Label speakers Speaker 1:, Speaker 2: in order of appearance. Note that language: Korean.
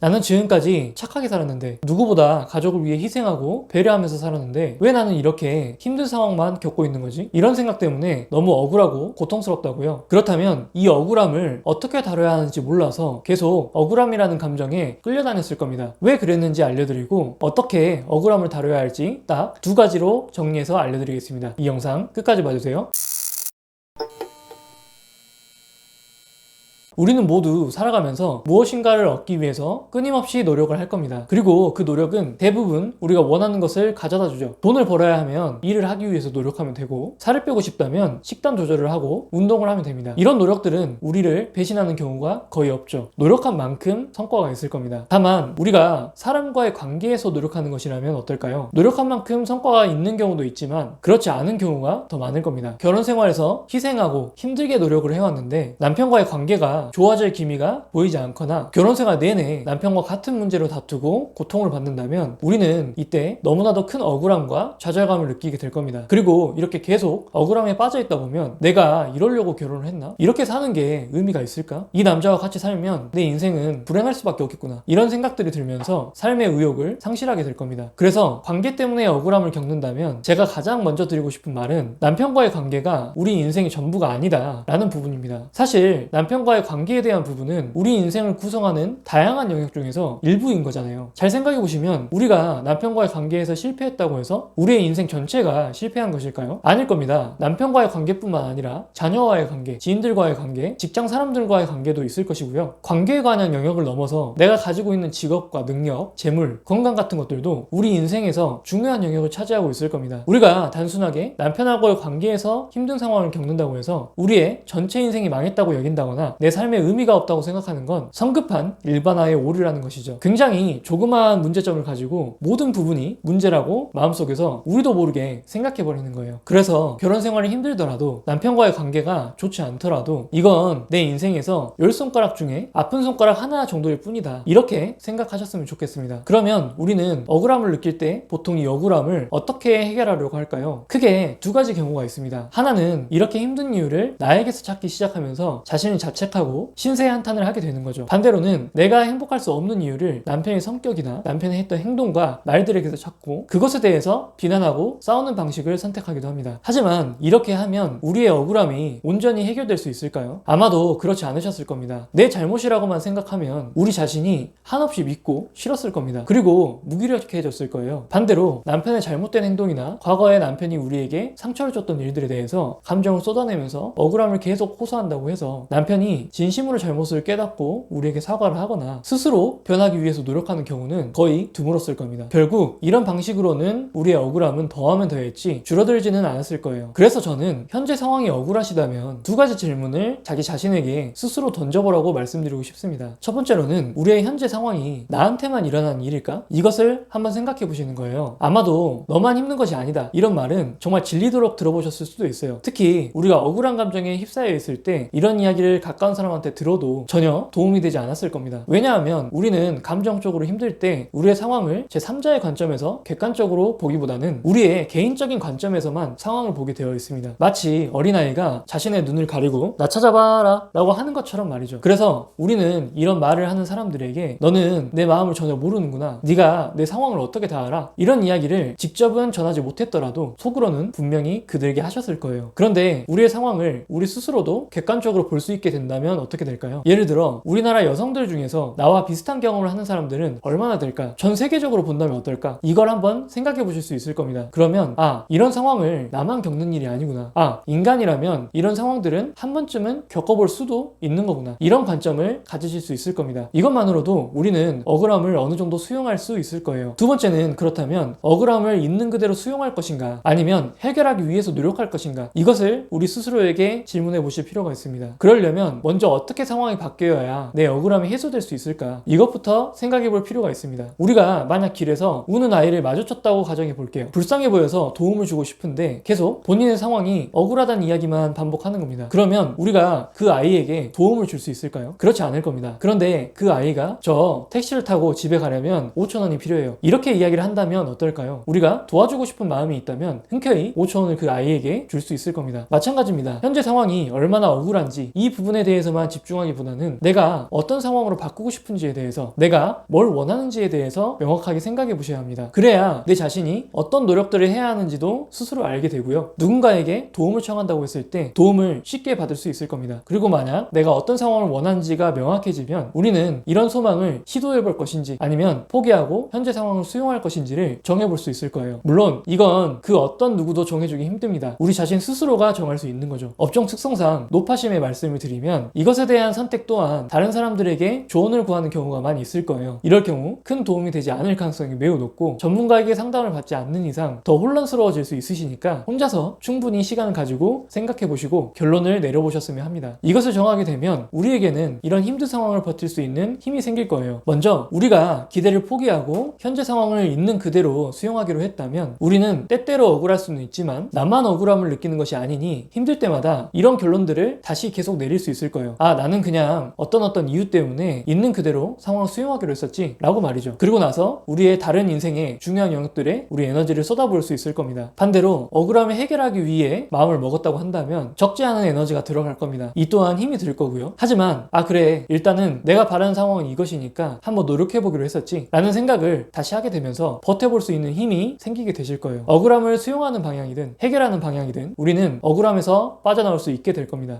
Speaker 1: 나는 지금까지 착하게 살았는데, 누구보다 가족을 위해 희생하고 배려하면서 살았는데 왜 나는 이렇게 힘든 상황만 겪고 있는 거지? 이런 생각 때문에 너무 억울하고 고통스럽다고요. 그렇다면 이 억울함을 어떻게 다뤄야 하는지 몰라서 계속 억울함이라는 감정에 끌려다녔을 겁니다. 왜 그랬는지 알려드리고 어떻게 억울함을 다뤄야 할지 딱 두 가지로 정리해서 알려드리겠습니다. 이 영상 끝까지 봐주세요. 우리는 모두 살아가면서 무엇인가를 얻기 위해서 끊임없이 노력을 할 겁니다. 그리고 그 노력은 대부분 우리가 원하는 것을 가져다 주죠. 돈을 벌어야 하면 일을 하기 위해서 노력하면 되고, 살을 빼고 싶다면 식단 조절을 하고 운동을 하면 됩니다. 이런 노력들은 우리를 배신하는 경우가 거의 없죠. 노력한 만큼 성과가 있을 겁니다. 다만 우리가 사람과의 관계에서 노력하는 것이라면 어떨까요? 노력한 만큼 성과가 있는 경우도 있지만 그렇지 않은 경우가 더 많을 겁니다. 결혼 생활에서 희생하고 힘들게 노력을 해왔는데 남편과의 관계가 좋아질 기미가 보이지 않거나 결혼생활 내내 남편과 같은 문제로 다투고 고통을 받는다면 우리는 이때 너무나도 큰 억울함과 좌절감을 느끼게 될 겁니다. 그리고 이렇게 계속 억울함에 빠져 있다 보면 내가 이러려고 결혼을 했나? 이렇게 사는 게 의미가 있을까? 이 남자와 같이 살면 내 인생은 불행할 수밖에 없겠구나. 이런 생각들이 들면서 삶의 의욕을 상실하게 될 겁니다. 그래서 관계 때문에 억울함을 겪는다면 제가 가장 먼저 드리고 싶은 말은 남편과의 관계가 우리 인생의 전부가 아니다 라는 부분입니다. 사실 남편과의 관계에 대한 부분은 우리 인생을 구성하는 다양한 영역 중에서 일부인 거잖아요. 잘 생각해보시면 우리가 남편과의 관계에서 실패했다고 해서 우리의 인생 전체가 실패한 것일까요? 아닐 겁니다. 남편과의 관계뿐만 아니라 자녀와의 관계, 지인들과의 관계, 직장 사람들과의 관계도 있을 것이고요. 관계에 관한 영역을 넘어서 내가 가지고 있는 직업과 능력, 재물, 건강 같은 것들도 우리 인생에서 중요한 영역을 차지하고 있을 겁니다. 우리가 단순하게 남편하고의 관계에서 힘든 상황을 겪는다고 해서 우리의 전체 인생이 망했다고 여긴다거나 내 삶에 의미가 없다고 생각하는 건 성급한 일반화의 오류라는 것이죠. 굉장히 조그마한 문제점을 가지고 모든 부분이 문제라고 마음속에서 우리도 모르게 생각해버리는 거예요. 그래서 결혼 생활이 힘들더라도 남편과의 관계가 좋지 않더라도 이건 내 인생에서 10손가락 중에 아픈 손가락 하나 정도일 뿐이다. 이렇게 생각하셨으면 좋겠습니다. 그러면 우리는 억울함을 느낄 때 보통 이 억울함을 어떻게 해결하려고 할까요? 크게 두 가지 경우가 있습니다. 하나는 이렇게 힘든 이유를 나에게서 찾기 시작하면서 자신을 자책하고 신세 한탄을 하게 되는 거죠. 반대로는 내가 행복할 수 없는 이유를 남편의 성격이나 남편이 했던 행동과 말들에게서 찾고 그것에 대해서 비난하고 싸우는 방식을 선택하기도 합니다. 하지만 이렇게 하면 우리의 억울함이 온전히 해결될 수 있을까요? 아마도 그렇지 않으셨을 겁니다. 내 잘못이라고만 생각하면 우리 자신이 한없이 믿고 싫었을 겁니다. 그리고 무기력해졌을 거예요. 반대로 남편의 잘못된 행동이나 과거에 남편이 우리에게 상처를 줬던 일들에 대해서 감정을 쏟아내면서 억울함을 계속 호소한다고 해서 남편이 진심으로 잘못을 깨닫고 우리에게 사과를 하거나 스스로 변하기 위해서 노력하는 경우는 거의 드물었을 겁니다. 결국 이런 방식으로는 우리의 억울함은 더하면 더했지 줄어들지는 않았을 거예요. 그래서 저는 현재 상황이 억울하시다면 두 가지 질문을 자기 자신에게 스스로 던져보라고 말씀드리고 싶습니다. 첫 번째로는 우리의 현재 상황이 나한테만 일어난 일일까? 이것을 한번 생각해 보시는 거예요. 아마도 너만 힘든 것이 아니다. 이런 말은 정말 질리도록 들어보셨을 수도 있어요. 특히 우리가 억울한 감정에 휩싸여 있을 때 이런 이야기를 가까운 사람한테 들어도 전혀 도움이 되지 않았을 겁니다. 왜냐하면 우리는 감정적으로 힘들 때 우리의 상황을 제3자의 관점에서 객관적으로 보기보다는 우리의 개인적인 관점에서만 상황을 보게 되어 있습니다. 마치 어린아이가 자신의 눈을 가리고 나 찾아봐라 라고 하는 것처럼 말이죠. 그래서 우리는 이런 말을 하는 사람들에게 너는 내 마음을 전혀 모르는구나, 네가 내 상황을 어떻게 다 알아, 이런 이야기를 직접은 전하지 못했더라도 속으로는 분명히 그들에게 하셨을 거예요. 그런데 우리의 상황을 우리 스스로도 객관적으로 볼 수 있게 된다면 어떻게 될까요? 예를 들어 우리나라 여성들 중에서 나와 비슷한 경험을 하는 사람들은 얼마나 될까? 전 세계적으로 본다면 어떨까? 이걸 한번 생각해 보실 수 있을 겁니다. 그러면 이런 상황을 나만 겪는 일이 아니구나, 인간이라면 이런 상황들은 한 번쯤은 겪어볼 수도 있는 거구나, 이런 관점을 가지실 수 있을 겁니다. 이것만으로도 우리는 억울함을 어느 정도 수용할 수 있을 거예요. 두 번째는 그렇다면 억울함을 있는 그대로 수용할 것인가, 아니면 해결하기 위해서 노력할 것인가, 이것을 우리 스스로에게 질문해 보실 필요가 있습니다. 그러려면 먼저 어떻게 상황이 바뀌어야 내 억울함이 해소될 수 있을까, 이것부터 생각해 볼 필요가 있습니다. 우리가 만약 길에서 우는 아이를 마주쳤다고 가정해 볼게요. 불쌍해 보여서 도움을 주고 싶은데 계속 본인의 상황이 억울하다는 이야기만 반복하는 겁니다. 그러면 우리가 그 아이에게 도움을 줄 수 있을까요? 그렇지 않을 겁니다. 그런데 그 아이가 저 택시를 타고 집에 가려면 5,000원이 필요해요, 이렇게 이야기를 한다면 어떨까요? 우리가 도와주고 싶은 마음이 있다면 흔쾌히 5,000원을 그 아이에게 줄 수 있을 겁니다. 마찬가지입니다. 현재 상황이 얼마나 억울한지 이 부분에 대해서만 데에서만 집중하기보다는 내가 어떤 상황으로 바꾸고 싶은지에 대해서, 내가 뭘 원하는지에 대해서 명확하게 생각해 보셔야 합니다. 그래야 내 자신이 어떤 노력들을 해야 하는지도 스스로 알게 되고요. 누군가에게 도움을 청한다고 했을 때 도움을 쉽게 받을 수 있을 겁니다. 그리고 만약 내가 어떤 상황을 원하는지가 명확해지면 우리는 이런 소망을 시도해 볼 것인지 아니면 포기하고 현재 상황을 수용할 것인지를 정해볼 수 있을 거예요. 물론 이건 그 어떤 누구도 정해주기 힘듭니다. 우리 자신 스스로가 정할 수 있는 거죠. 업종 특성상 노파심의 말씀을 드리면 이것에 대한 선택 또한 다른 사람들에게 조언을 구하는 경우가 많이 있을 거예요. 이럴 경우 큰 도움이 되지 않을 가능성이 매우 높고 전문가에게 상담을 받지 않는 이상 더 혼란스러워질 수 있으시니까 혼자서 충분히 시간을 가지고 생각해 보시고 결론을 내려보셨으면 합니다. 이것을 정하게 되면 우리에게는 이런 힘든 상황을 버틸 수 있는 힘이 생길 거예요. 먼저 우리가 기대를 포기하고 현재 상황을 있는 그대로 수용하기로 했다면 우리는 때때로 억울할 수는 있지만 나만 억울함을 느끼는 것이 아니니 힘들 때마다 이런 결론들을 다시 계속 내릴 수 있을 거예요. 아, 나는 그냥 어떤 이유 때문에 있는 그대로 상황을 수용하기로 했었지 라고 말이죠. 그리고 나서 우리의 다른 인생의 중요한 영역들에 우리 에너지를 쏟아부을 수 있을 겁니다. 반대로 억울함을 해결하기 위해 마음을 먹었다고 한다면 적지 않은 에너지가 들어갈 겁니다. 이 또한 힘이 들 거고요. 하지만 그래, 일단은 내가 바라는 상황은 이것이니까 한번 노력해보기로 했었지 라는 생각을 다시 하게 되면서 버텨볼 수 있는 힘이 생기게 되실 거예요. 억울함을 수용하는 방향이든 해결하는 방향이든 우리는 억울함에서 빠져나올 수 있게 될 겁니다.